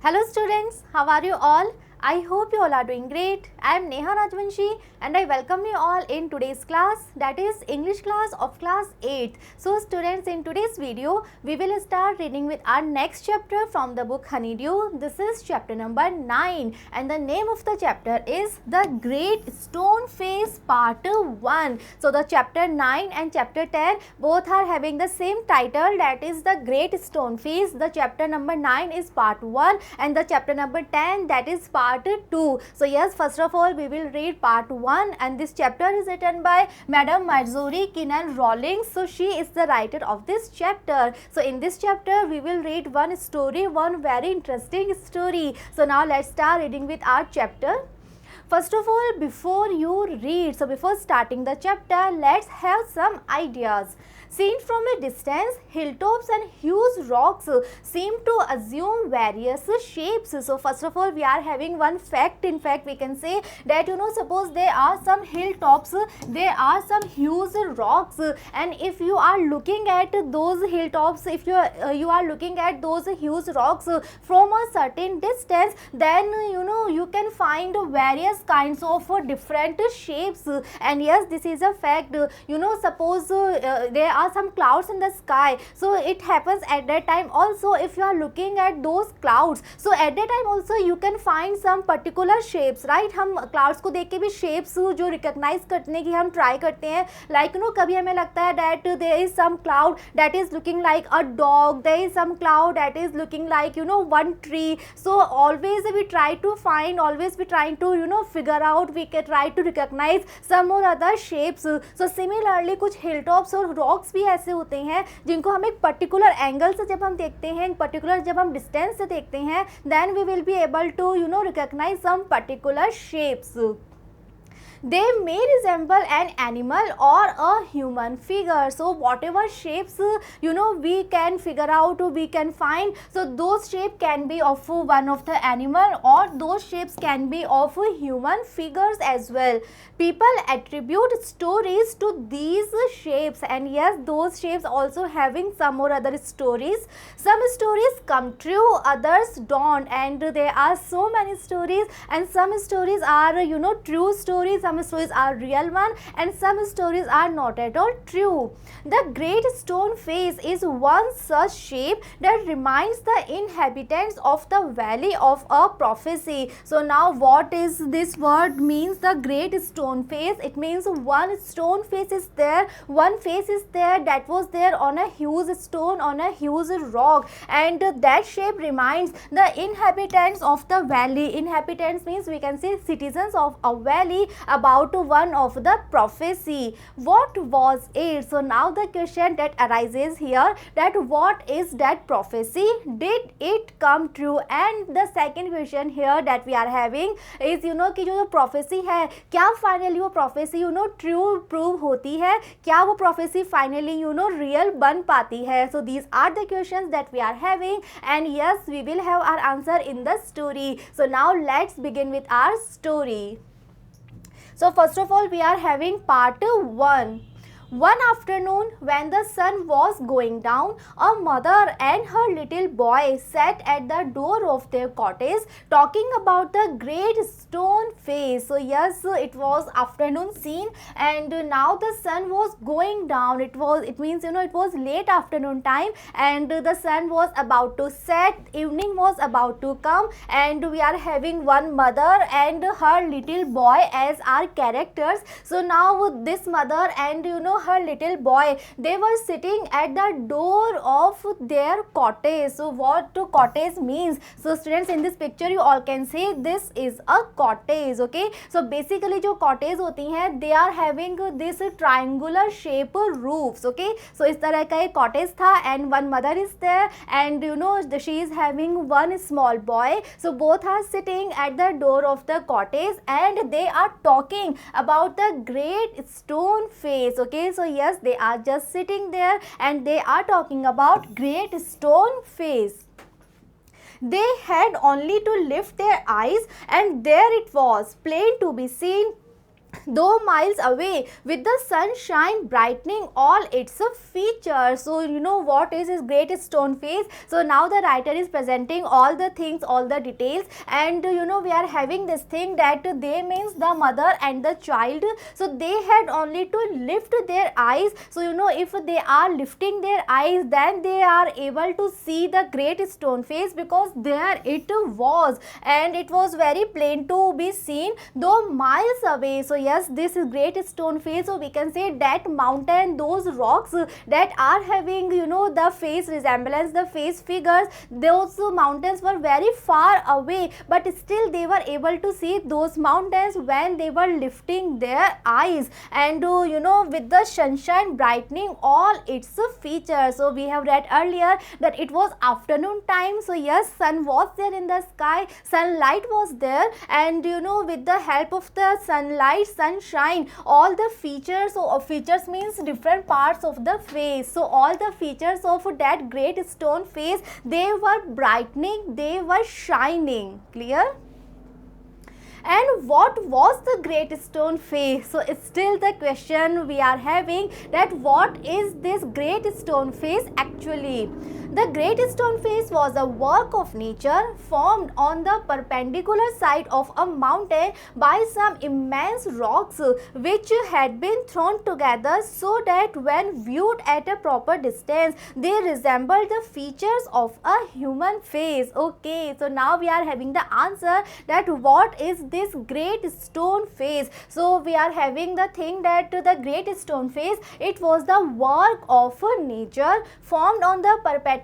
Hello students, how are you all? I hope you all are doing great. I am Neha Rajvanshi and I welcome you all in today's class, that is English class of class 8th. So students, in today's video we will start reading with our next chapter from the book Honeydew. This is chapter number 9 and the name of the chapter is The Great Stone Face Part 1. So the chapter 9 and chapter 10 both are having the same title, that is The Great Stone Face. The chapter number 9 is part 1 and the chapter number 10, that is part 2. So yes, first of all we will read part 1 and this chapter is written by Madam Marjorie Kinnan Rawlings. So she is the writer of this chapter. So in this chapter we will read one story, one very interesting story. So now let's start reading with our chapter. First of all, before you read, so before starting the chapter, let's have some ideas. Seen from a distance, hilltops and huge rocks seem to assume various shapes. So first of all, we are having one fact. In fact, we can say that suppose there are some hilltops, there are some huge rocks, and if you are looking at those hilltops, if you are looking at those huge rocks from a certain distance, then you can find various kinds of different shapes. And yes, this is a fact. Suppose there are some clouds in the sky, so it happens at that time also. If you are looking at those clouds, so at that time also you can find some particular shapes, right? हम clouds को देख के भी shapes जो recognize करने की हम try करते हैं, like कभी हमें लगता है that there is some cloud that is looking like a dog, there is some cloud that is looking like one tree. So always we try to find, always we trying to figure out, we can try to recognize some or other shapes. So similarly कुछ hilltops और rocks भी ऐसे होते हैं जिनको हम एक particular angle से जब हम देखते हैं, पर्टिकुलर जब हम डिस्टेंस से देखते हैं, then we will be able to recognise some particular shapes. They may resemble an animal or a human figure. So whatever shapes we can figure out, we can find, so those shapes can be of one of the animal or those shapes can be of human figures as well. People attribute stories to these shapes, and yes, those shapes also having some or other stories. Some stories come true, others don't, and there are so many stories, and some stories are true stories, some stories are real one, and some stories are not at all true. The Great Stone Face is one such shape that reminds the inhabitants of the valley of a prophecy. So now what is this word means? The Great Stone Face, it means one stone face is there, one face is there that was there on a huge stone, on a huge rock, and that shape reminds the inhabitants of the valley. Inhabitants means we can say citizens of a valley about one of the prophecy. What was it? So now the question that arises here, that what is that prophecy? Did it come true? And the second question here that we are having is कि जो prophecy है, क्या finally वो prophecy true prove होती है, क्या वो prophecy finally real बन पाती है? So these are the questions that we are having, and yes, we will have our answer in the story. So now let's begin with our story. So first of all, we are having part 1. One afternoon, when the sun was going down, a mother and her little boy sat at the door of their cottage talking about the Great Stone Face. So yes, it was afternoon scene, and now the sun was going down. It means it was late afternoon time, and the sun was about to set, evening was about to come, and we are having one mother and her little boy as our characters. So now this mother and her little boy, they were sitting at the door of their cottage. So what cottage means? So students, in this picture you all can see this is a cottage. Okay, so basically जो cottage होती हैं, they are having this triangular shape roofs. Okay, so इस तरह का एक cottage था, and one mother is there, and she is having one small boy. So both are sitting at the door of the cottage and they are talking about the Great Stone Face. Okay, so yes, they are just sitting there and they are talking about Great Stone Face. They had only to lift their eyes, and there it was, plain to be seen, though miles away, with the sunshine brightening all its features. So you know what is his great stone face? So now the writer is presenting all the things, all the details, and you know we are having this thing that they means the mother and the child. So they had only to lift their eyes. So you know if they are lifting their eyes, then they are able to see the great stone face, because there it was, and it was very plain to be seen though miles away. So yes, this is great stone face. So we can say that mountain, those rocks that are having you know the face resemblance, the face figures, those mountains were very far away, but still they were able to see those mountains when they were lifting their eyes, and you know with the sunshine brightening all its features. So we have read earlier that it was afternoon time. So yes, sun was there in the sky, sunlight was there, and you know with the help of the sunlight, sunshine, all the features, so features means different parts of the face, so all the features of that great stone face, they were brightening, they were shining. Clear? And what was the great stone face? So it's still the question we are having, that what is this great stone face actually? The great stone face was a work of nature formed on the perpendicular side of a mountain by some immense rocks which had been thrown together so that when viewed at a proper distance, they resembled the features of a human face. Okay, so now we are having the answer, that what is this great stone face? So we are having the thing that the great stone face, it was the work of nature formed on the perpendicular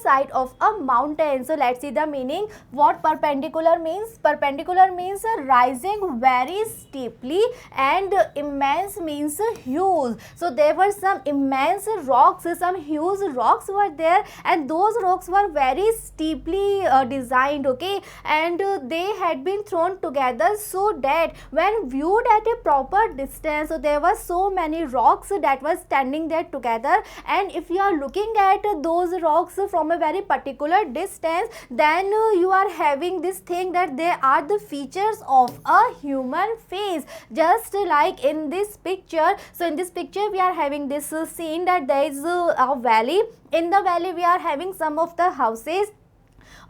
side of a mountain. So let's see the meaning. What perpendicular means? Perpendicular means rising very steeply, and immense means huge. So there were some immense rocks, some huge rocks were there, and those rocks were very steeply designed, okay, and they had been thrown together so that when viewed at a proper distance, so there were so many rocks that were standing there together, and if you are looking at those rocks from a very particular distance, then you are having this thing that they are the features of a human face, just like in this picture. So in this picture we are having this scene that there is a valley. In the valley we are having some of the houses,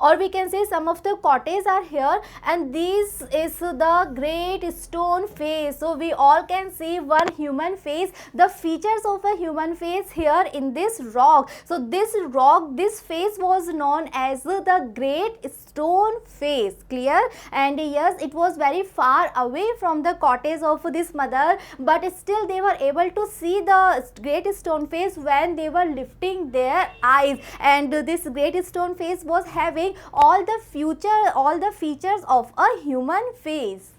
or we can say some of the cottages are here, and this is the great stone face. So we all can see one human face, the features of a human face here in this rock. So this rock, this face was known as the great stone face. Clear? And yes, it was very far away from the cottage of this mother, but still they were able to see the great stone face when they were lifting their eyes, and this great stone face was having all the features of a human face.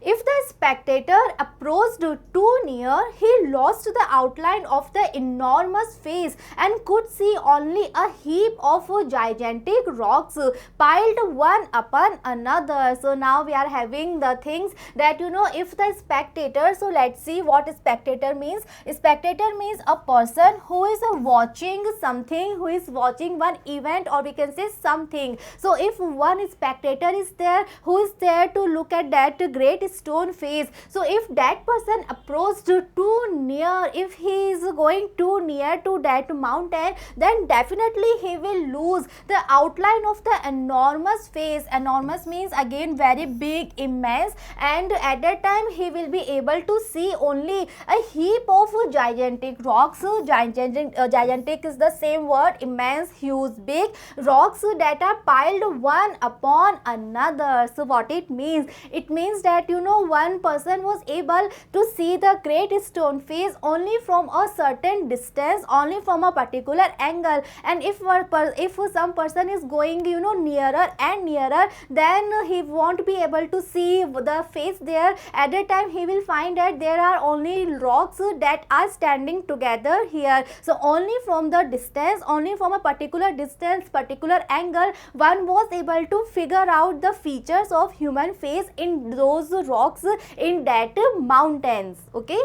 If the spectator approached too near, he lost the outline of the enormous face and could see only a heap of gigantic rocks piled one upon another. So now we are having the things that you know, if the spectator, so let's see what spectator means. Spectator means a person who is watching something, who is watching one event, or we can say something. So if one spectator is there who is there to look at that great stone face, so if that person approached too near, if he is going too near to that mountain, then definitely he will lose the outline of the enormous face. Enormous means again very big, immense, and at that time he will be able to see only a heap of gigantic rocks. Gigantic is the same word, immense, huge, big rocks that are piled one upon another. So what it means? It means that you know, one person was able to see the great stone face only from a certain distance, only from a particular angle, and if some person is going you know nearer and nearer, then he won't be able to see the face there. At that time he will find that there are only rocks that are standing together here. So only from the distance, only from a particular distance, particular angle, one was able to figure out the features of human face in those rocks in that mountains. Okay.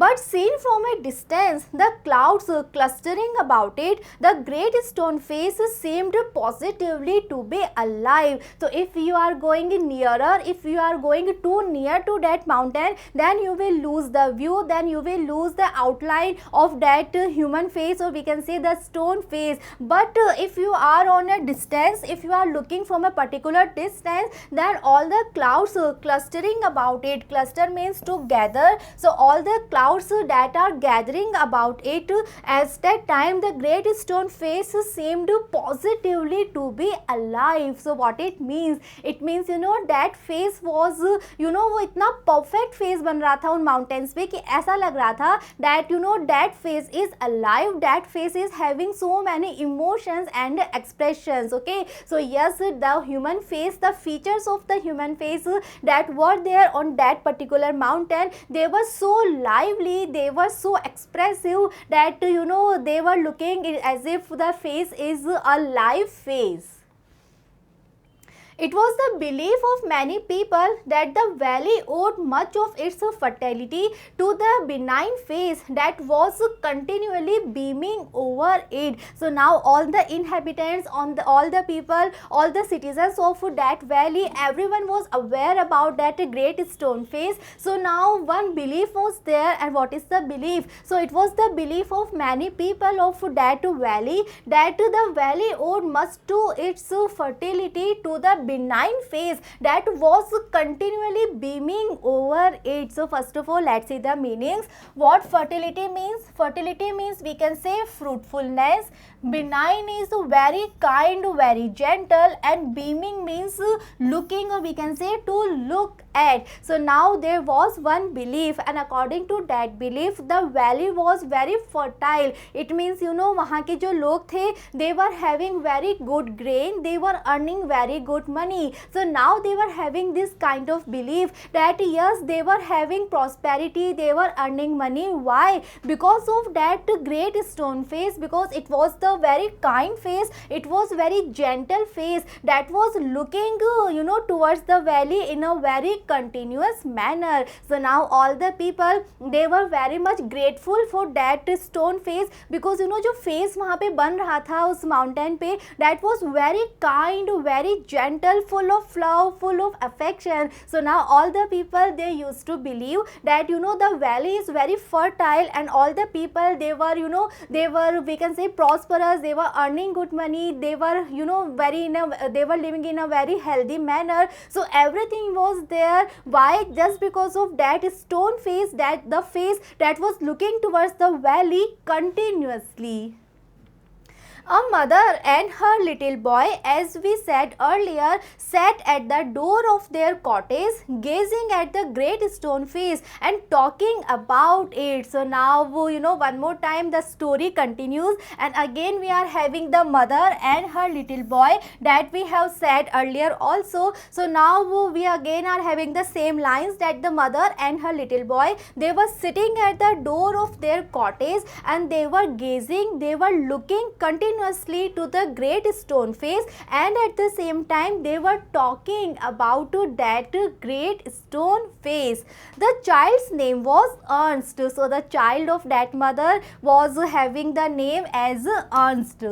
But seen from a distance, the clouds clustering about it, the great stone face seemed positively to be alive. So if you are going nearer, if you are going too near to that mountain, then you will lose the view, then you will lose the outline of that human face, or we can say the stone face. But if you are on a distance, if you are looking from a particular distance, then all the clouds clustering about it, cluster means to gather, so all the clouds that are gathering about it, as that time the great stone face seemed positively to be alive. So what it means, it means that face was वो इतना perfect face बन रहा था उन mountains पे कि ऐसा लग रहा था that that face is alive, that face is having so many emotions and expressions. Okay, so yes, the human face, the features of the human face that were there on that particular mountain, they were so lively, they were so expressive that they were looking as if the face is a live face. It was the belief of many people that the valley owed much of its fertility to the benign face that was continually beaming over it. So now all the inhabitants, all the people, all the citizens of that valley, everyone was aware about that great stone face. So now one belief was there, and what is the belief? So it was the belief of many people of that valley that the valley owed much to its fertility to the benign face that was continually beaming over it. So first of all, let's see the meanings. What fertility means? Fertility means we can say fruitfulness. Benign is very kind, very gentle, and beaming means looking, or we can say to look at. So now there was one belief, and according to that belief, the valley was very fertile. It means वहाँ के जो लोग थे, they were having very good grain, they were earning very good money. So now they were having this kind of belief that yes, they were having prosperity, they were earning money. Why? Because of that great stone face, because it was the very kind face, it was very gentle face that was looking towards the valley in a very continuous manner. So now all the people, they were very much grateful for that stone face, because जो face वहाँ पे बन रहा था उस mountain पे, that was very kind, very gentle, full of love, full of affection. So now all the people, they used to believe that the valley is very fertile, and all the people, they were they were, we can say, prosperous, they were earning good money, they were they were living in a very healthy manner. So everything was there. Why? Just because of that stone face, that the face that was looking towards the valley continuously. A mother and her little boy, as we said earlier, sat at the door of their cottage, gazing at the great stone face and talking about it. So now, one more time the story continues, and again we are having the mother and her little boy that we have said earlier also. So now we again are having the same lines, that the mother and her little boy, they were sitting at the door of their cottage, and they were gazing, they were looking continuously to the great stone face, and at the same time they were talking about that great stone face. The child's name was Ernst. So the child of that mother was having the name as Ernst.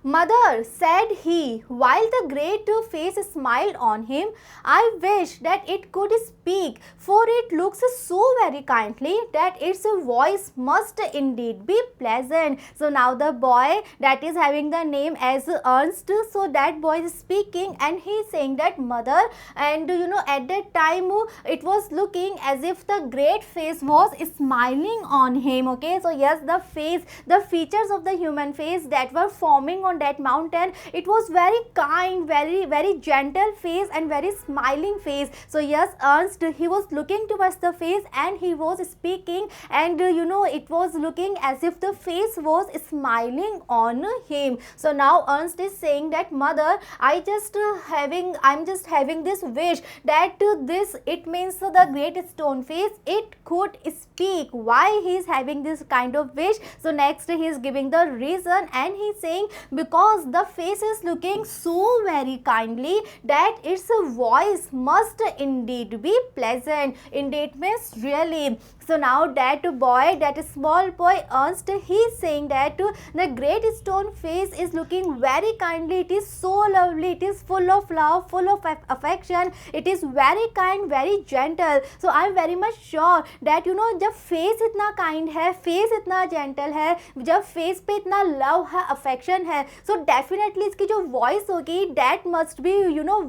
Mother, said he, while the great face smiled on him, I wish that it could speak, for it looks so very kindly that its voice must indeed be pleasant. So now the boy that is having the name as Ernst, so that boy is speaking, and he is saying that mother, and at that time it was looking as if the great face was smiling on him. Okay, so yes, the face, the features of the human face that were forming on that mountain, it was very kind, very gentle face and very smiling face. So yes, Ernst, he was looking towards the face and he was speaking, and it was looking as if the face was smiling on him. So now Ernst is saying that mother, I'm just having this wish that this, it means the great stone face, it could speak. Why he is having this kind of wish? So next he is giving the reason, and he is saying because the face is looking so very kindly that its voice must indeed be pleasant. Indeed means really. So now that boy, that small boy Ernst, he is saying that the great stone face is looking very kindly. It is so lovely. It is full of love, full of affection. It is very kind, very gentle. So I am very much sure that जब face इतना kind है, face इतना gentle है, जब face पे इतना love है, affection है, सो डेफिनेटली इसकी जो वॉइस होगी that must be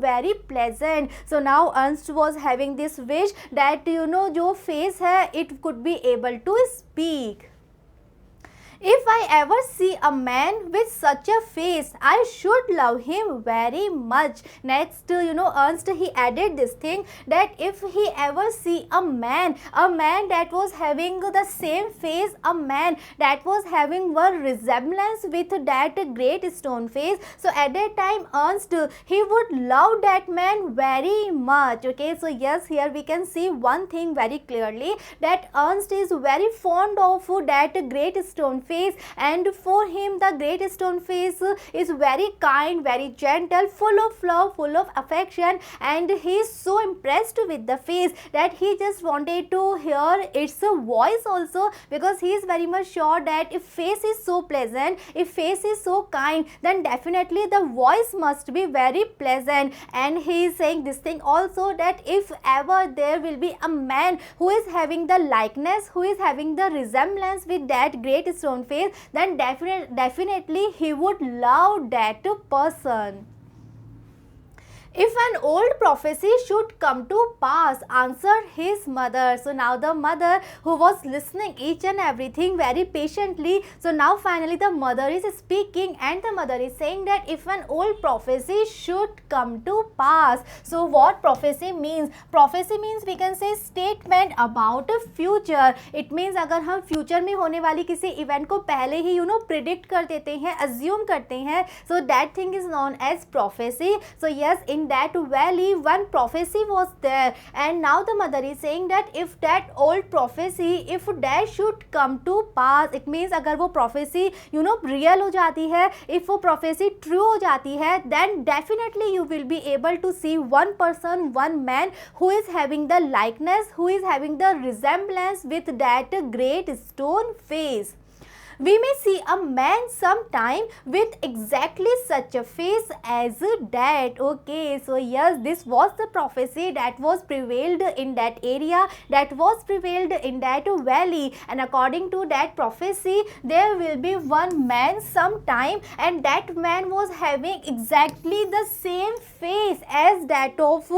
very pleasant. So now Ernst was having this wish that जो फेस है it could be able to speak. If I ever see a man with such a face, I should love him very much. Next, Ernst, he added this thing that if he ever see a man that was having the same face, a man that was having one resemblance with that great stone face, so at that time Ernst, he would love that man very much. Okay, so yes, here we can see one thing very clearly, that Ernst is very fond of that great stone face, and for him the great stone face is very kind, very gentle, full of love, full of affection, and he is so impressed with the face that he just wanted to hear its voice also, because he is very much sure that if face is so pleasant, if face is so kind, then definitely the voice must be very pleasant. And he is saying this thing also, that if ever there will be a man who is having the likeness, who is having the resemblance with that great stone face, then definitely he would love that person. If an old prophecy should come to pass, answered his mother. So now the mother, who was listening each and everything very patiently, so now finally the mother is speaking, and the mother is saying that if an old prophecy should come to pass. So what prophecy means? Prophecy means we can say statement about a future. It means अगर हम future में होने वाली किसी event को पहले ही predict कर देते हैं, assume करते हैं, so that thing is known as prophecy. So yes, in that valley one prophecy was there, and now the mother is saying that if that old prophecy, if that should come to pass, it means अगर वो prophecy real हो जाती है, if वो prophecy true हो जाती है, then definitely you will be able to see one person, one man who is having the likeness, who is having the resemblance with that great stone face. We may see a man sometime with exactly such a face as that. Okay, so yes, this was the prophecy that was prevailed in that area, that was prevailed in that valley, and according to that prophecy there will be one man sometime, and that man was having exactly the same face as that of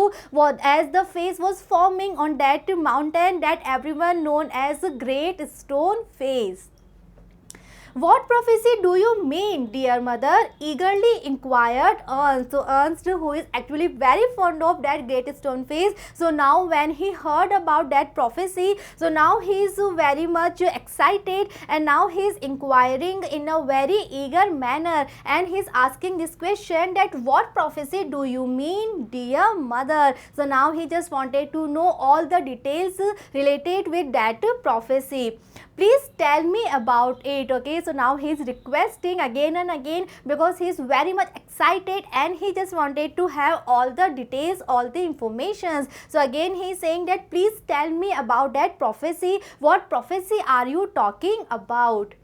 as the face was forming on that mountain that everyone known as a great stone face. What prophecy do you mean, dear mother? Eagerly inquired Ernst. So Ernst, who is actually very fond of that great stone face, so now when he heard about that prophecy, so now he is very much excited, and now he is inquiring in a very eager manner, and he is asking this question that what prophecy do you mean, dear mother? So now he just wanted to know all the details related with that prophecy. Please tell me about it. Okay, so now he is requesting again and again, because he is very much excited and he just wanted to have all the details, all the informations. So again he is saying that please tell me about that prophecy. What prophecy are you talking about?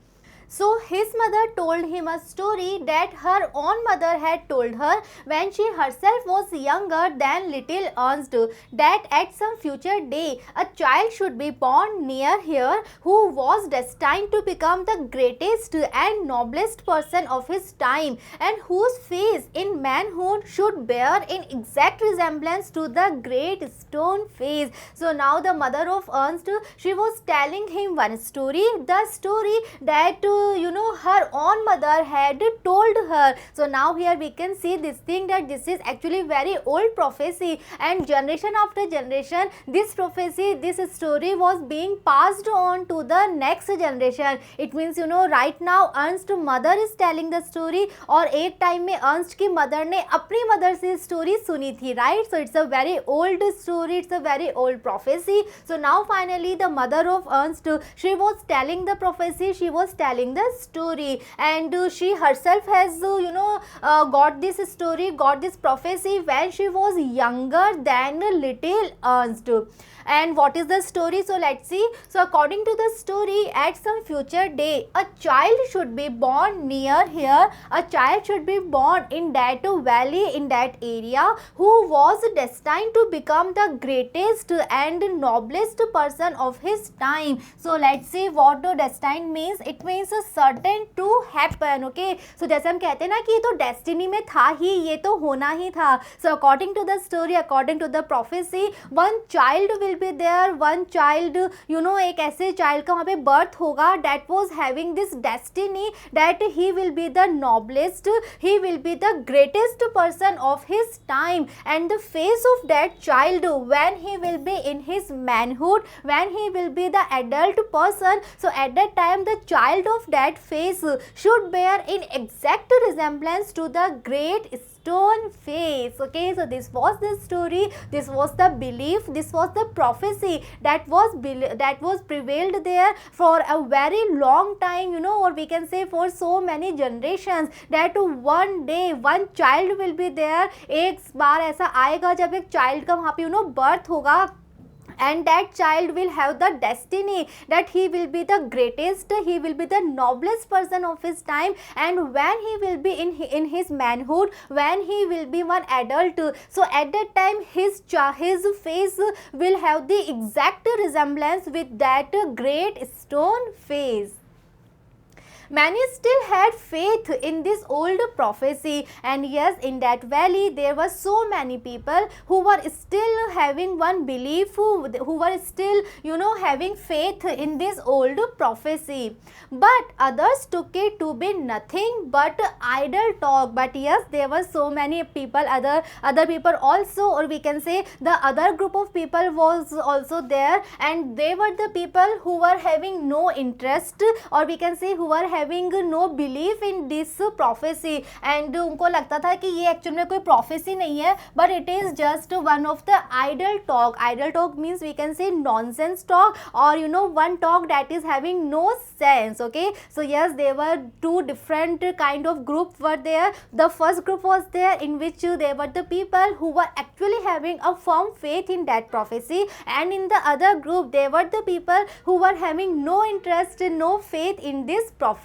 So his mother told him a story that her own mother had told her when she herself was younger than little Ernst, that at some future day a child should be born near here who was destined to become the greatest and noblest person of his time, and whose face in manhood should bear in exact resemblance to the great stone face. So now the mother of Ernst, she was telling him one story, the story that her own mother had told her. So now here we can see this thing, that this is actually very old prophecy, and generation after generation this prophecy, this story was being passed on to the next generation. It means right now Ernst mother is telling the story, और एक time में Ernst की mother ने अपनी mother से story सुनी थी, right? So it's a very old story, it's a very old prophecy. So now finally the mother of Ernst, she was telling the prophecy, she was telling telling the story, and she herself has got this story, got this prophecy when she was younger than little Ernst. And what is the story? So let's see. So according to the story, at some future day, a child should be born near here. A child should be born in that valley, in that area, who was destined to become the greatest and noblest person of his time. So let's see what the destined means. It means certain to happen. Okay. So जैसे हम कहते हैं ना कि ये तो destiny में था ही, ये तो होना ही था. So according to the story, according to the prophecy, one child will be there, one child, एक ऐसे child का वहाँ पे birth होगा that was having this destiny that he will be the noblest, he will be the greatest person of his time. And the face of that child when he will be in his manhood, when he will be the adult person, so at that time the child of that face should bear in exact resemblance to the great stone face. Okay, so this was the story, this was the belief, this was the prophecy that was prevailed there for a very long time, or we can say for so many generations, that one day one child will be there. एक बार ऐसा आएगा जब एक child का वहाँ पे birth होगा, and that child will have the destiny that he will be the greatest, he will be the noblest person of his time. And when he will be in his manhood, when he will be one adult, so at that time his face will have the exact resemblance with that great stone face. Many still had faith in this old prophecy, and yes, in that valley there were so many people who were still having one belief, who were still having faith in this old prophecy. But others took it to be nothing but idle talk. But yes, there were so many people, other people also, or we can say the other group of people was also there, and they were the people who were having no interest, or we can say who were having no belief in this prophecy. And उनको लगता था कि ये actual में कोई prophecy नहीं है, but it is just one of the idle talk. Idle talk means we can say nonsense talk, or one talk that is having no sense. Okay, so yes, there were two different kind of group were there. The first group was there in which there were the people who were actually having a firm faith in that prophecy, and in the other group there were the people who were having no interest, no faith in this prophecy.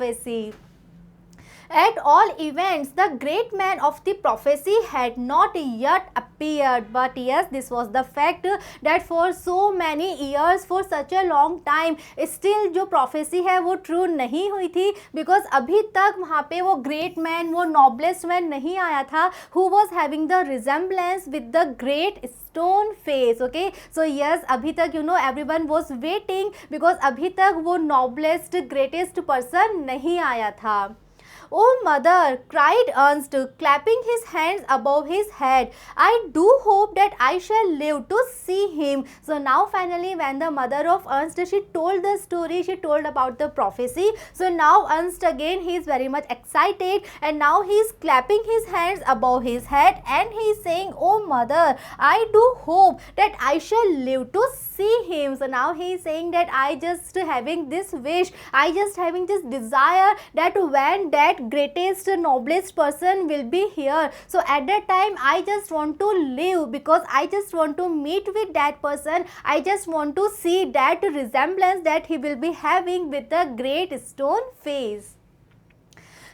At all events, the great man of the prophecy had not yet appeared. But yes, this was the fact that for so many years, for such a long time, still जो prophecy है वो true नहीं हुई थी, because अभी तक वहाँ पे वो great man, वो noblest man नहीं आया था, who was having the resemblance with the great stone face. Okay, so yes, अभी तक everyone was waiting, because अभी तक वो noblest, greatest person नहीं आया था. Oh mother, cried Ernst, clapping his hands above his head, I do hope that I shall live to see him. So now finally when the mother of Ernst, she told the story, she told about the prophecy. So now Ernst again, he is very much excited, and now he is clapping his hands above his head, and he is saying, oh mother, I do hope that I shall live to see him. So now he is saying that I just having this wish, I just having this desire that when that greatest, noblest person will be here, so at that time I just want to live, because I just want to meet with that person, I just want to see that resemblance that he will be having with the great stone face.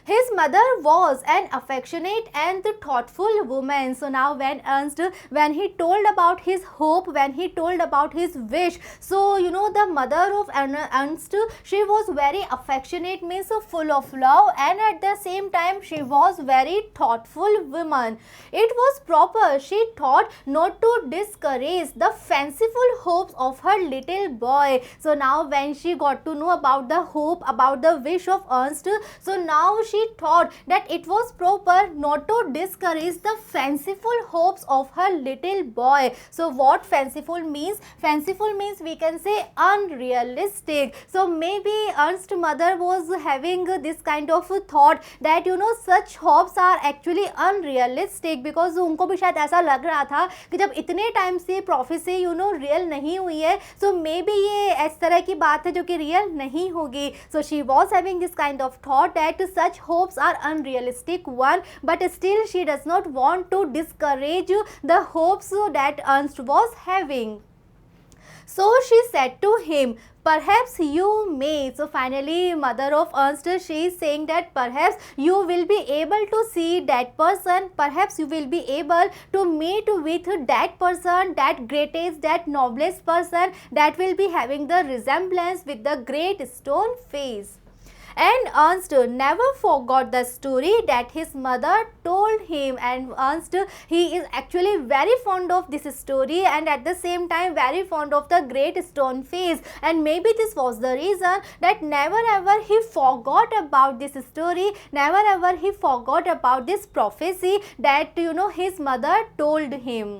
His mother was an affectionate and thoughtful woman. So now when Ernst, when he told about his hope, when he told about his wish, so the mother of Ernst, she was very affectionate, means full of love, and at the same time she was very thoughtful woman. It was proper, she thought, not to discourage the fanciful hopes of her little boy. So now when she got to know about the hope, about the wish of Ernst, so now she she thought that it was proper not to discourage the fanciful hopes of her little boy. So what fanciful means? Fanciful means we can say unrealistic. So maybe Ernst's mother was having this kind of thought that such hopes are actually unrealistic, because उनको भी शायद ऐसा लग रहा था कि जब इतने टाइम से प्रोफेसी रियल नहीं हुई है, सो मे बी ये इस तरह की बात है जो कि रियल नहीं होगी. So she was having this kind of thought that such hopes are unrealistic one, but still she does not want to discourage the hopes that Ernst was having. So she said to him, perhaps you may. So finally mother of Ernst, she is saying that perhaps you will be able to see that person, perhaps you will be able to meet with that person, that greatest, that noblest person that will be having the resemblance with the great stone face. And Ernst never forgot the story that his mother told him, and Ernst, he is actually very fond of this story and at the same time very fond of the great stone face, and maybe this was the reason that never ever he forgot about this story, never ever he forgot about this prophecy that his mother told him.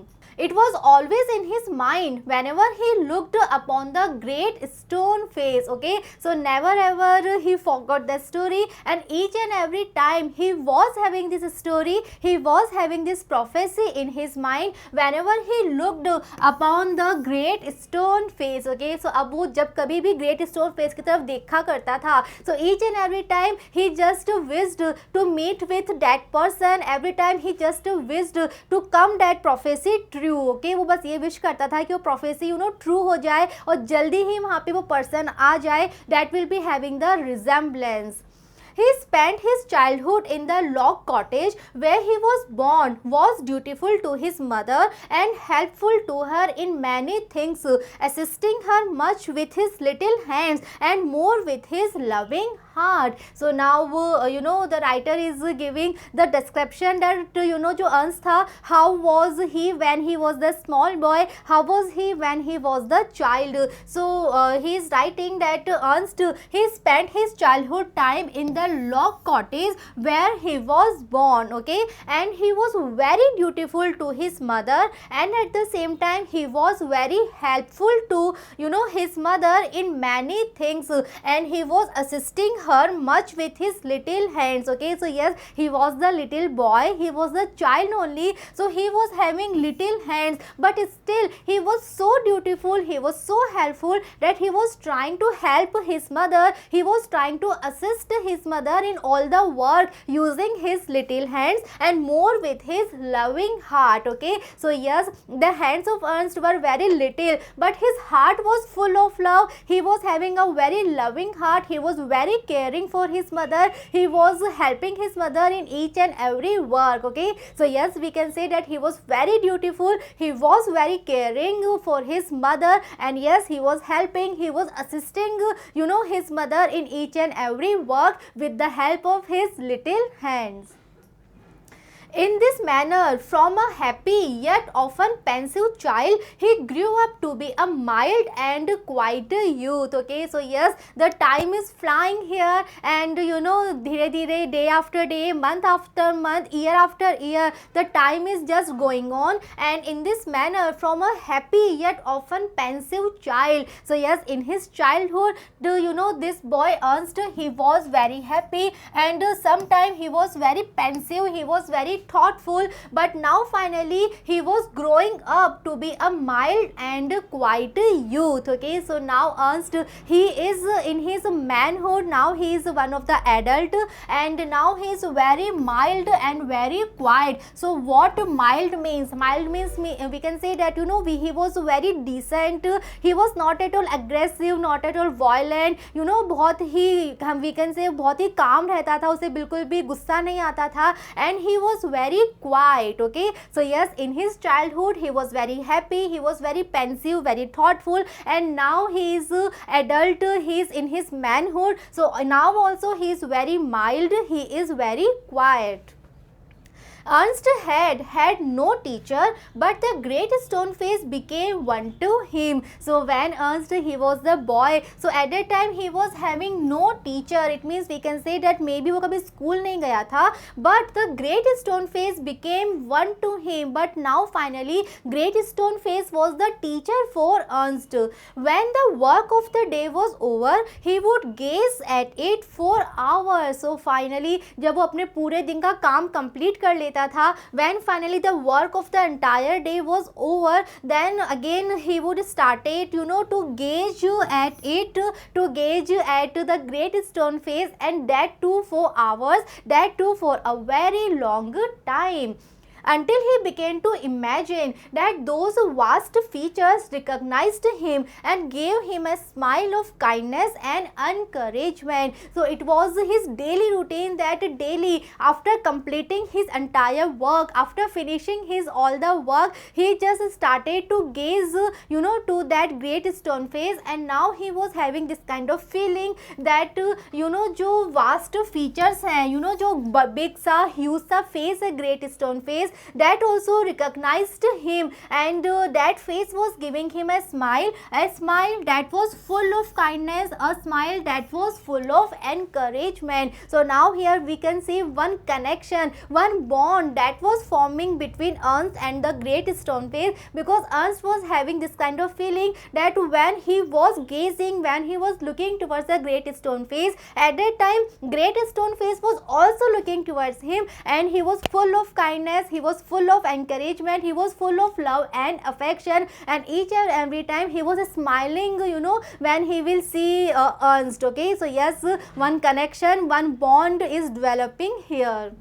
It was always in his mind whenever he looked upon the great stone face. Okay, so never ever he forgot the story, and each and every time he was having this story, he was having this prophecy in his mind whenever he looked upon the great stone face. Okay, so अब वो जब कभी भी great stone face की तरफ देखा करता था, so each and every time he just wished to meet with that person, every time he just wished to come that prophecy true. Okay, वो बस ये विश करता था कि वो प्रोफेसी ट्रू हो जाए और जल्दी ही वहाँ पे वो पर्सन आ जाए that will be having the resemblance. He spent his childhood in the log cottage where he was born, was dutiful to his mother and helpful to her in many things, assisting her much with his little hands and more with his loving heart. So now the writer is giving the description that जो Ernst था, how was he when he was the small boy, how was he when he was the child. So he is writing that Ernst, he spent his childhood time in the log cottage where he was born. Okay, and he was very dutiful to his mother, and at the same time he was very helpful to his mother in many things, and he was assisting her much with his little hands. Okay, so yes, he was the little boy, he was the child only, so he was having little hands, but still he was so dutiful, he was so helpful that he was trying to help his mother, he was trying to assist his mother in all the work using his little hands and more with his loving heart. Okay, so yes, the hands of Ernst were very little, but his heart was full of love, he was having a very loving heart, he was very caring for his mother, he was helping his mother in each and every work. Okay, so yes, we can say that he was very dutiful, he was very caring for his mother, and yes, he was helping, he was assisting his mother in each and every work with the help of his little hands. In this manner, from a happy yet often pensive child, he grew up to be a mild and quiet youth. Okay, so yes, the time is flying here, and धीरे धीरे, day after day, month after month, year after year, the time is just going on, and in this manner, from a happy yet often pensive child, so yes, in his childhood, this boy Ernst, he was very happy, and sometime he was very pensive, he was very thoughtful, but now finally he was growing up to be a mild and quiet youth. Okay, so now Ernst, he is in his manhood, now he is one of the adult, and now he is very mild and very quiet. So what mild means? Mild means we can say that he was very decent, he was not at all aggressive, not at all violent, बहुत ही we can say बहुत ही calm रहता था, उसे बिल्कुल भी गुस्सा नहीं आता था, and he was very quiet. Okay, so yes, in his childhood he was very happy, he was very pensive, very thoughtful, and now he is adult, he is in his manhood, so now also he is very mild, he is very quiet. Ernst had no teacher, but the great stone face became one to him. So when Ernst he was the boy, so at that time he was having no teacher. It means we can say that maybe वो कभी school नहीं गया था, but the great stone face became one to him. But now finally great stone face was the teacher for Ernst. When the work of the day was over, he would gaze at it for hours. So finally जब वो अपने पूरे दिन का काम complete कर लेता था, when finally the work of the entire day was over, then again he would started to gaze at it, to gaze at the great stone face, and that too for hours, that too for a very long time, until he began to imagine that those vast features recognized him and gave him a smile of kindness and encouragement. So it was his daily routine that daily after completing his entire work, after finishing his all the work, he just started to gaze to that great stone face, and now he was having this kind of feeling that जो vast features हैं, जो big सा huge सा face है great stone face, that also recognized him, and that face was giving him a smile that was full of kindness, a smile that was full of encouragement. So now here we can see one connection, one bond that was forming between Ernst and the great stone face, because Ernst was having this kind of feeling that when he was gazing, when he was looking towards the great stone face, at that time great stone face was also looking towards him, and he was full of kindness, he was full of encouragement, he was full of love and affection, and each and every time he was smiling when he will see Ernst. Okay, so yes, one connection, one bond is developing here.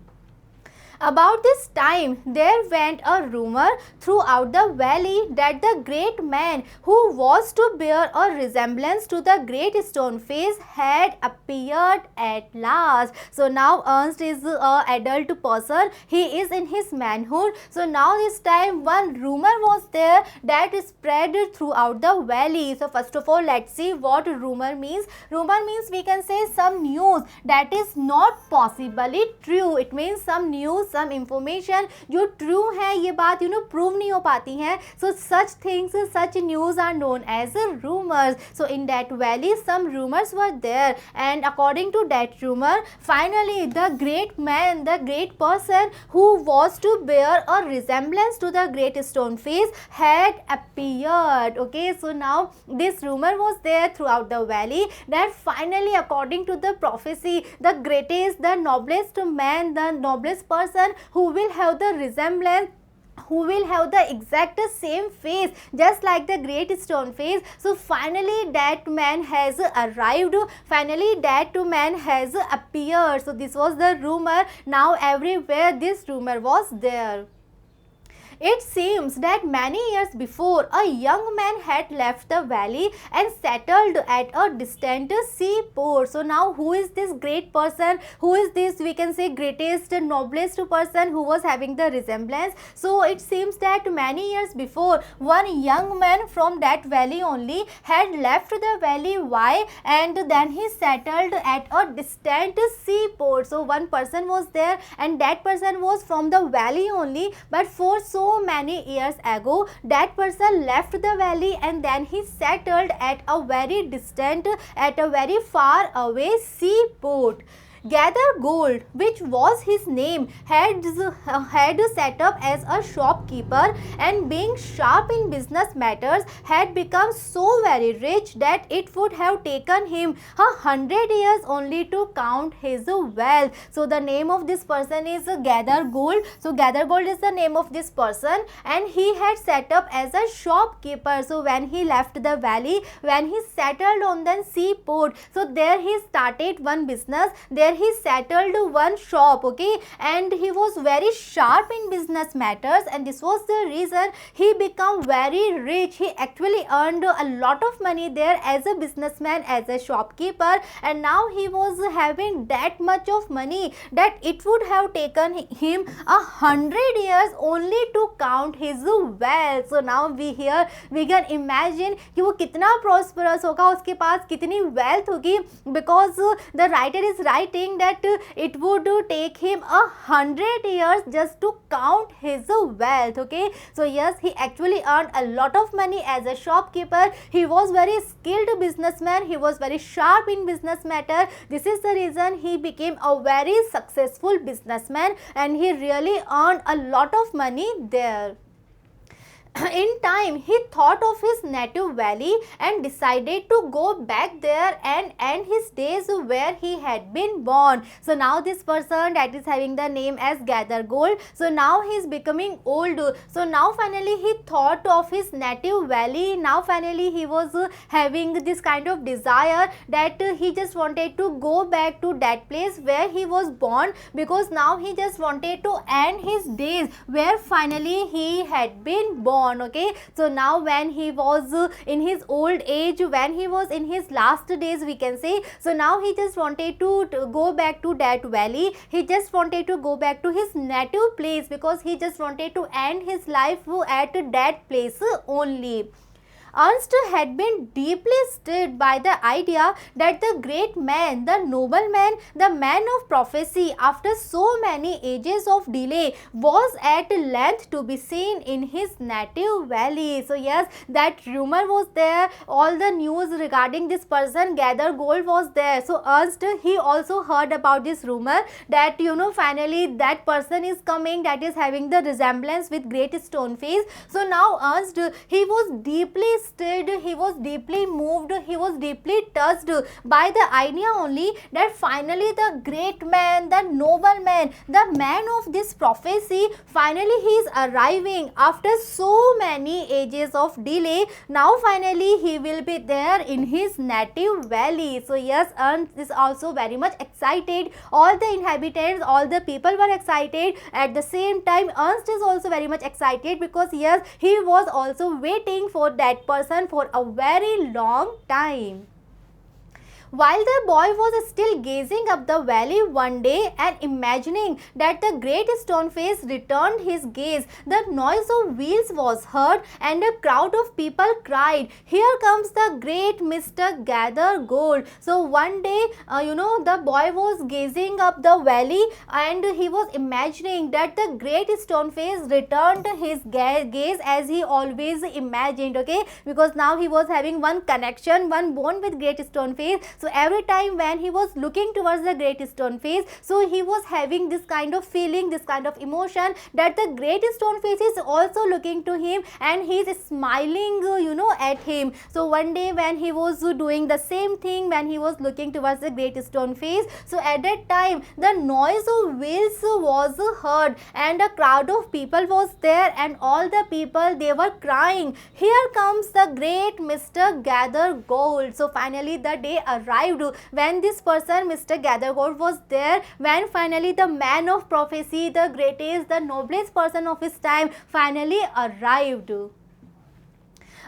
About this time, there went a rumor throughout the valley that the great man who was to bear a resemblance to the great stone face had appeared at last. So now Ernst is an adult person, he is in his manhood. So now this time one rumor was there that spread throughout the valley. So first of all, let's see what rumor means. Rumor means we can say some news that is not possibly true. It means some news, some information जो true है, ये बात prove नहीं हो पाती हैं. So such things, such news are known as rumors. So in that valley some rumors were there, and according to that rumor, finally the great man, the great person who was to bear a resemblance to the great stone face had appeared. Okay, so now this rumor was there throughout the valley that finally, according to the prophecy, the greatest, the noblest man, the noblest person who will have the resemblance, who will have the exact same face just like the great stone face. So finally that man has arrived, finally that man has appeared. So this was the rumor. Now everywhere this rumor was there. It seems that many years before, a young man had left the valley and settled at a distant seaport. So now who is this great person? Who is this, we can say, greatest, noblest person who was having the resemblance? So it seems that many years before, one young man from that valley only had left the valley. Why? And then he settled at a distant seaport. So one person was there, and that person was from the valley only, but for so many years ago that person left the valley and then he settled at a very distant, at a very far away seaport. Gather Gold, which was his name, had set up as a shopkeeper, and being sharp in business matters had become so very rich that it would have taken him 100 years only to count his wealth. So the name of this person is Gather Gold. So Gather Gold is the name of this person, and he had set up as a shopkeeper. So when he left the valley, when he settled on the seaport, so there he started one business, there he settled one shop, okay, and he was very sharp in business matters, and this was the reason he became very rich. He actually earned a lot of money there as a businessman, as a shopkeeper, and now he was having that much of money that it would have taken him 100 years only to count his wealth. So now we can imagine कि वो कितना prosperous होगा, उसके पास कितनी wealth होगी, because the writer is writing saying that it would take him 100 years just to count his wealth. Okay, so yes, he actually earned a lot of money as a shopkeeper. He was very skilled businessman, he was very sharp in business matter. This is the reason he became a very successful businessman and he really earned a lot of money there. In time, he thought of his native valley and decided to go back there and end his days where he had been born. So now this person that is having the name as Gather Gold, so now he is becoming old. So now finally he thought of his native valley. Now finally he was having this kind of desire that he just wanted to go back to that place where he was born, because now he just wanted to end his days where finally he had been born. Okay, so now when he was in his old age, when he was in his last days, we can say, so now he just wanted to go back to that valley. He just wanted to go back to his native place because he just wanted to end his life at that place only. Ernst had been deeply stirred by the idea that the great man, the nobleman, the man of prophecy, after so many ages of delay, was at length to be seen in his native valley. So yes, that rumor was there, all the news regarding this person, Gather Gold, was there. So Ernst, he also heard about this rumor that, you know, finally that person is coming that is having the resemblance with Great Stone Face. So now Ernst, he was deeply stirred, he was deeply moved, he was deeply touched by the idea only that finally the great man, the noble man, the man of this prophecy, finally he is arriving after so many ages of delay. Now finally he will be there in his native valley. So yes, Ernst is also very much excited. All the inhabitants, all the people were excited. At the same time, Ernst is also very much excited because yes, he was also waiting for that person for a very long time. While the boy was still gazing up the valley one day and imagining that the Great Stone Face returned his gaze, the noise of wheels was heard and a crowd of people cried, "Here comes the great Mr. Gather Gold." So one day, the boy was gazing up the valley and he was imagining that the Great Stone Face returned his gaze as he always imagined, okay, because now he was having one connection, one bond with Great Stone Face. So every time when he was looking towards the Great Stone Face, so he was having this kind of feeling, this kind of emotion that the Great Stone Face is also looking to him and he is smiling, at him. So one day when he was doing the same thing, when he was looking towards the Great Stone Face, so at that time the noise of wheels was heard and a crowd of people was there and all the people, they were crying, "Here comes the great Mr. Gather Gold." So finally the day arrived when this person, Mr. Gather Gold, was there, when finally the man of prophecy, the greatest, the noblest person of his time, finally arrived.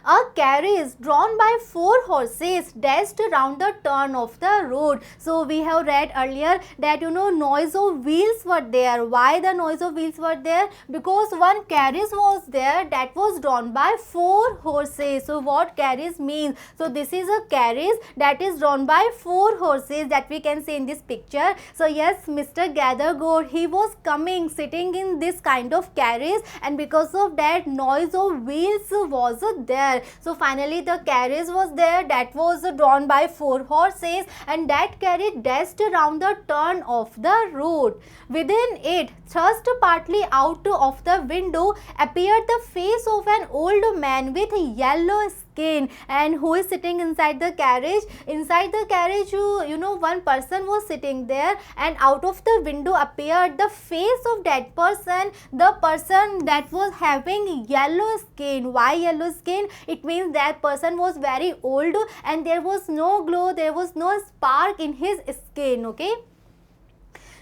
A carriage drawn by 4 horses dashed around the turn of the road. So we have read earlier that noise of wheels were there. Why the noise of wheels were there? Because one carriage was there that was drawn by 4 horses. So what carriage means? So this is a carriage that is drawn by 4 horses that we can see in this picture. So yes, Mr. Gather Gold, he was coming, sitting in this kind of carriage, and because of that noise of wheels was there. So finally the carriage was there that was drawn by 4 horses and that carriage dashed around the turn of the road. Within it, thrust partly out of the window, appeared the face of an old man with yellow skin. And who is sitting inside the carriage? Inside the carriage, one person was sitting there, and out of the window appeared the face of that person, the person that was having yellow skin. Why yellow skin? It means that person was very old and there was no glow, there was no spark in his skin, okay.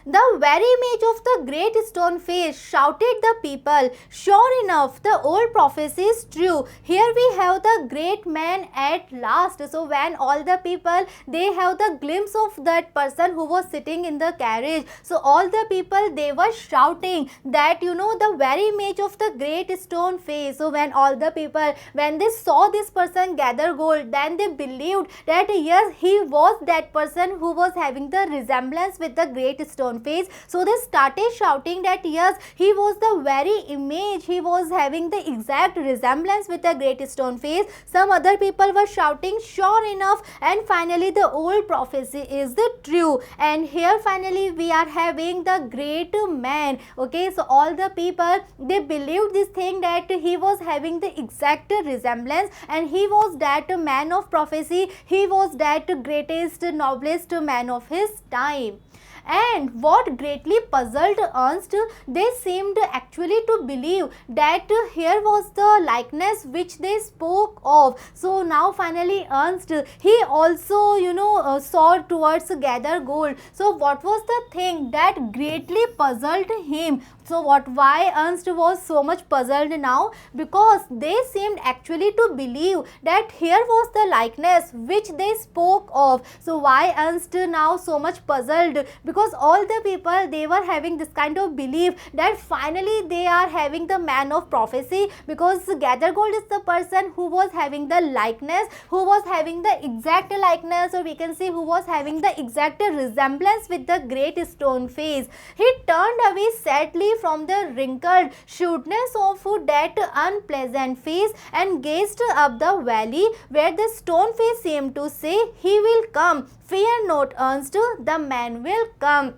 The very image of the great stone face, shouted the people. Sure enough, the old prophecy is true. Here we have the great man at last. So when all the people, they have the glimpse of that person who was sitting in the carriage. So all the people, they were shouting that, you know, the very image of the great stone face. So when all the people, when they saw this person gather gold, then they believed that yes, he was that person who was having the resemblance with the great stone face. So they started shouting that yes, he was the very image, he was having the exact resemblance with the great stone face. Some other people were shouting, sure enough, and finally the old prophecy is the true. And here finally we are having the great man. Okay, so all the people, they believed this thing that he was having the exact resemblance, and he was that man of prophecy, he was that greatest, noblest man of his time. And what greatly puzzled Ernst, they seemed actually to believe that here was the likeness which they spoke of. So now finally Ernst, he also, you know, saw towards gather gold. So what was the thing that greatly puzzled him? So why Ernst was so much puzzled now? Because they seemed actually to believe that here was the likeness which they spoke of. So why Ernst now so much puzzled? Because all the people, they were having this kind of belief that finally they are having the man of prophecy, because Gathergold is the person who was having the likeness, who was having the exact likeness, or we can say who was having the exact resemblance with the great stone face. He turned away sadly from the wrinkled shrewdness of that unpleasant face and gazed up the valley where the stone face seemed to say, "He will come. Fear not, Ernst, the man will come."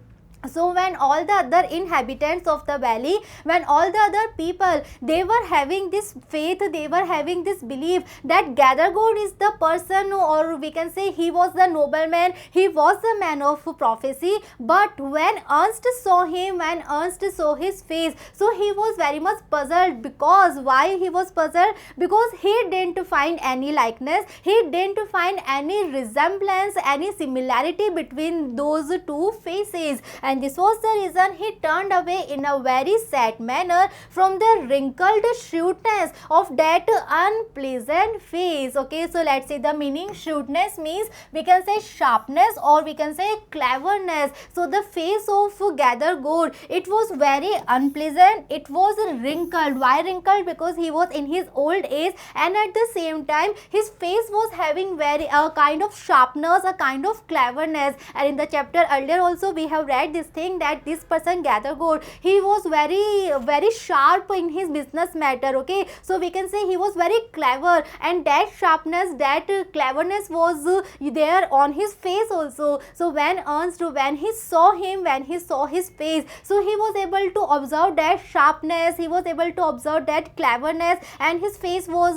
So when all the other inhabitants of the valley, when all the other people, they were having this faith, they were having this belief that Gathergold is the person, or we can say he was the nobleman, he was the man of prophecy. But when Ernst saw him, when Ernst saw his face, so he was very much puzzled. Because why he was puzzled? Because he didn't find any likeness, he didn't find any resemblance, any similarity between those two faces. And this was the reason he turned away in a very sad manner from the wrinkled shrewdness of that unpleasant face. Okay, so let's say the meaning. Shrewdness means we can say sharpness, or we can say cleverness. So the face of Gathergold, it was very unpleasant, it was wrinkled. Why wrinkled? Because he was in his old age, and at the same time his face was having very a kind of sharpness, a kind of cleverness. And in the chapter earlier also we have read this thing that this person Gathergold, he was very sharp in his business matter. Okay, so we can say he was very clever, and that sharpness, that cleverness was there on his face also. So when Ernst, when he saw him, when he saw his face, so he was able to observe that sharpness, he was able to observe that cleverness, and his face was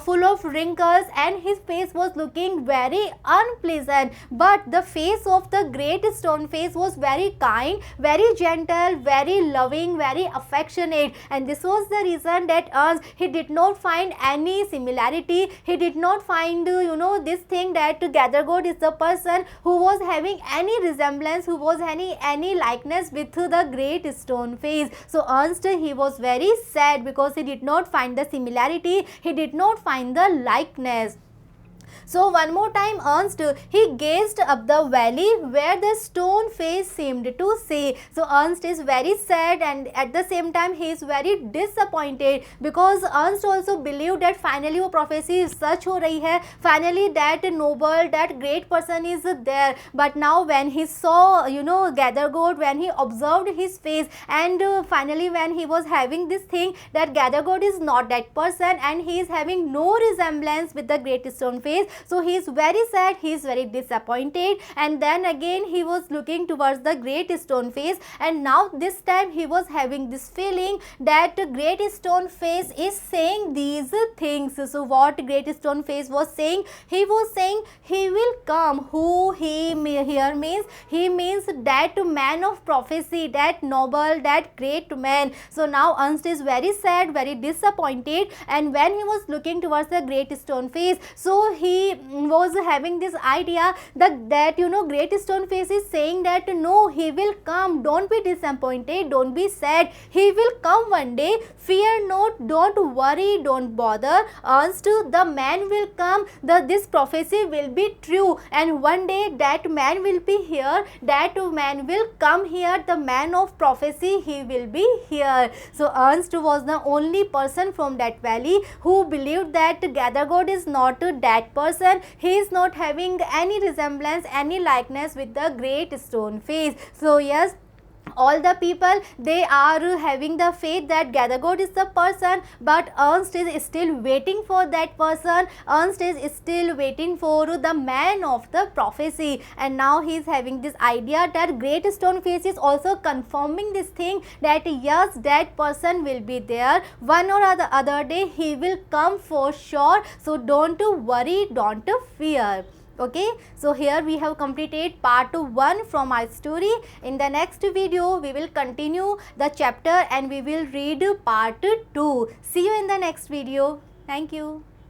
full of wrinkles, and his face was looking very unpleasant. But the face of the great stone face was very kind, very gentle, very loving, very affectionate. And this was the reason that Ernst, he did not find any similarity, he did not find this thing that Gathergold is the person who was having any resemblance, who was any likeness with the great stone face. So Ernst, he was very sad because he did not find the similarity, he did not find the likeness. So one more time Ernst, he gazed up the valley where the stone face seemed to say. So Ernst is very sad, and at the same time he is very disappointed, because Ernst also believed that finally वो prophecy सच हो रही है, finally that noble, that great person is there. But now when he saw Gathergold, when he observed his face, and finally when he was having this thing that Gathergold is not that person, and he is having no resemblance with the great stone face, so he is very sad, he is very disappointed. And then again he was looking towards the great stone face, and now this time he was having this feeling that great stone face is saying these things. So what great stone face was saying? He was saying he will come. Who he here means? He means that man of prophecy, that noble, that great man. So now Ernst is very sad, very disappointed, and when he was looking towards the great stone face, so he he was having this idea that great stone face is saying that no, he will come, don't be disappointed, don't be sad, he will come one day, fear not, don't worry, don't bother. Ernst, the man will come, this prophecy will be true, and one day that man will be here, that man will come here, the man of prophecy, he will be here. So Ernst was the only person from that valley who believed that Gathergold is not that person, he is not having any resemblance, any likeness with the great stone face. So yes, all the people, they are having the faith that Gathergold is the person, but Ernst is still waiting for that person. Ernst is still waiting for the man of the prophecy, and now he is having this idea that great stone face is also confirming this thing that yes, that person will be there one or the other day, he will come for sure. So don't worry, don't fear. Okay, so here we have completed part 1 from our story. In the next video we will continue the chapter and we will read part 2. See you in the next video. Thank you.